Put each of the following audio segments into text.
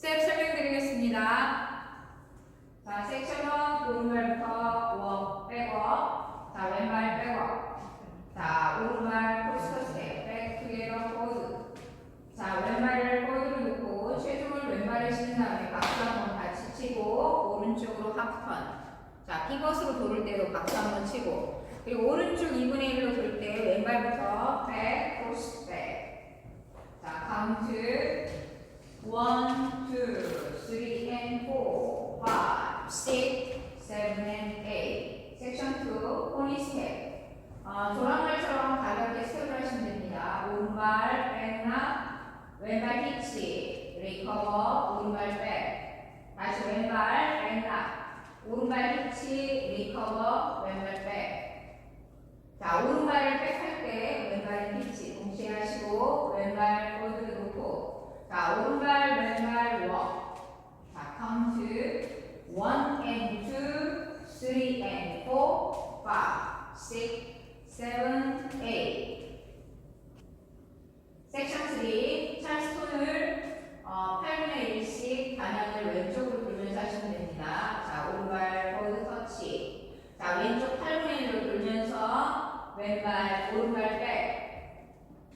스텝 설명드리겠습니다. 자, 섹션 1 오른발부터 워 백워. 자, 왼발 백워. 자, 오른발 크로스 스텝 백 투게더 포워드. 자, 왼발을 포워드로 놓고 체중을 왼발에 실은 다음에 박수 한번 같이 치고 오른쪽으로 하프턴. 자, 피벗으로 돌을 때도 박수 한번 치고, 그리고 오른쪽 2분의 1로 돌 때 왼발부터 백 크로스 백. 자, 카운트 1, 2, 3 and 4, 5, 6, 7 and 8. 섹션 2 포니스텝. 조랑말처럼 가볍게 스텝을 하시면 됩니다. 오른발 백락, 왼발 히치, 리커버, 오른발 백. 다시 왼발 백락, 오른발 히치, 리커버, 왼발 백. 자, 오른발을 백할 때 왼발 히치 동시에 하시고 왼발 포드를 놓고, 자, 오른발 왼발 워. 자, 카운트 1 and 2, 3 and 4, 5, 6, 7, 8. 섹션 3 찰스톤을 8분의 1씩 방향을 왼쪽으로 돌면서 하시면 됩니다. 자, 오른발 포드 터치. 자, 왼쪽 8분의 1로 돌면서 왼발 오른발 백.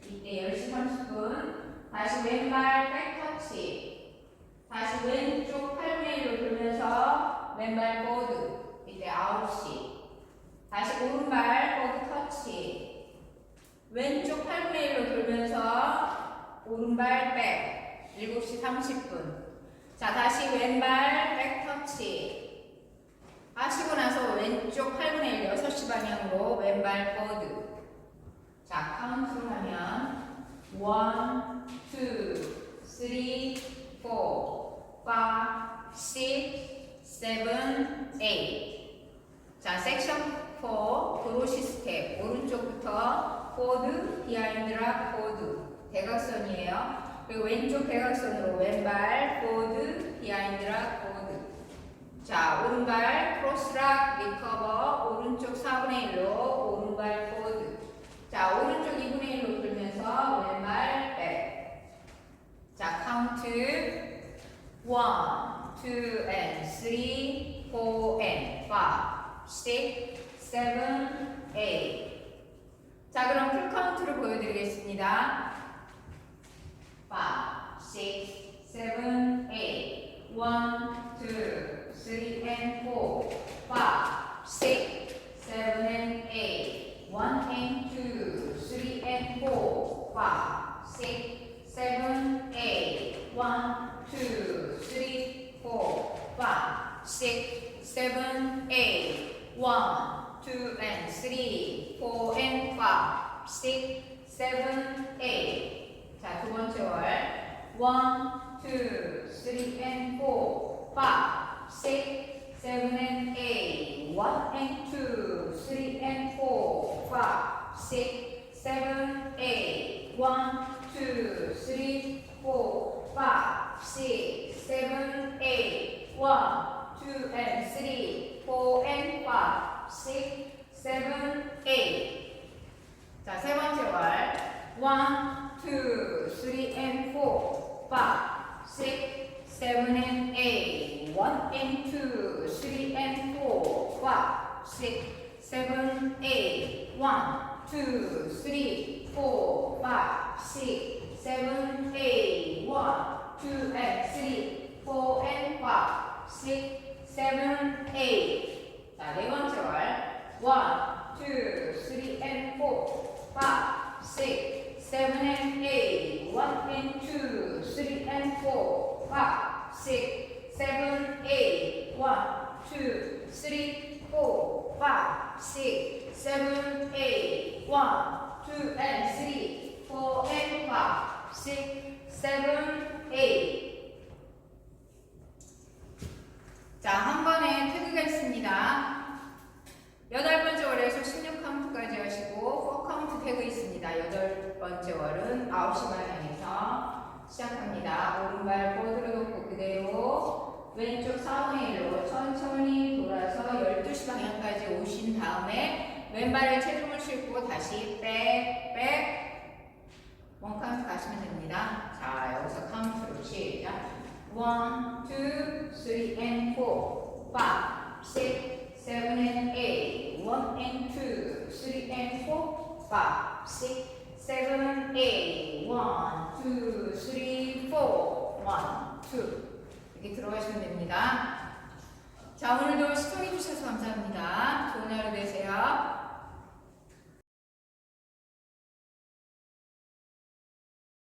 이때 10시 30분. 다시 왼발 백 터치. 다시 왼쪽 8분의 1로 돌면서 왼발 포드. 이때 9시. 다시 오른발 포드 터치. 왼쪽 8분의 1로 돌면서 오른발 백. 7시 30분. 자, 다시 왼발 백 터치. 하시고 나서 왼쪽 8분의 1, 6시 방향으로 왼발 포드. 자, 카운트로 하면 1, 2, 3, 4, 5, 6, 7, 8. 자, 섹션 4 브로시 스텝. 오른쪽부터 포드, 비하인드락 포드. 대각선이에요. 그리고 왼쪽 대각선으로 왼발 포드, 비하인드락 포드. 자, 오른발 크로스락 리커버. 오른쪽 4분의 1로 오른발 포드. 자, 오른쪽 2분의 1로 돌면서 왼발 백. 자, 카운트 1, 2 and 3, 4 and 5, 6, 7, 8. 자, 그럼 풀 카운트를 보여드리겠습니다. 5, 6, 7, 8. 1, 2, 3 and 4, 5, 6, 7 and 8. 1 and 2, 3 and 4, 5, 6, 7, 8. 1, 2, 3, 4, 5, 6, 7, 8. 1, 2 and 3, 4 and 5, 6, 7, 8. 자, 두 번째 월 1, 2, 3 and 4, 5, 6, 7 and 8. 1 and 2, 3 and 4, 5, 6, 7, 8. 1, 2, 3, 4, 5, 6, 7, 8. 1, 2 and 3, 4 and 5, 6, 7, 8. 자, 세 번째 월 1, 2, 3 and 4, 5, 6, 7 and 8. 1 and 2, 3 and 4, 5, 6, 7, 8. 1, 2, 3, 4, 5, 6, 7, 8. 1, 2 and 3, 4 and 5, 6, 7, 8. 자, 네 번째 월 1, 2, 3 and 4, 5, 6, 7 and 8. 1 and 2, 3 and 4, 5, 6, 7, 8. 1, 2, 3, 4, 5, 6, 7, 8. 1, 2 and 3, 4 and 5, 6, 7, 8. 자, 한 번에 태그가 있습니다. 8번째 월에서 16카운트까지 하시고 4카운트 태그 있습니다. 8번째 월은 9시 방향에서 시작합니다. 오른발 포드를 놓고 그대로 왼쪽 4분의 1로 천천히 돌아서 12시 방향까지 오신 다음에 왼발에 체중을 싣고 다시 백, 원 카운트 가시면 됩니다. 자, 여기서 카운트로 시작. 1, 1, 2, 3 and 4, 5, 6, 7 and 8, 1 and 2, 3 and 4, 5, 6, 7, 8, 1, 2, 3, 4, 1, 2 이렇게 들어가시면 됩니다. 자, 오늘도 시청해 주셔서 감사합니다. 좋은 하루 되세요.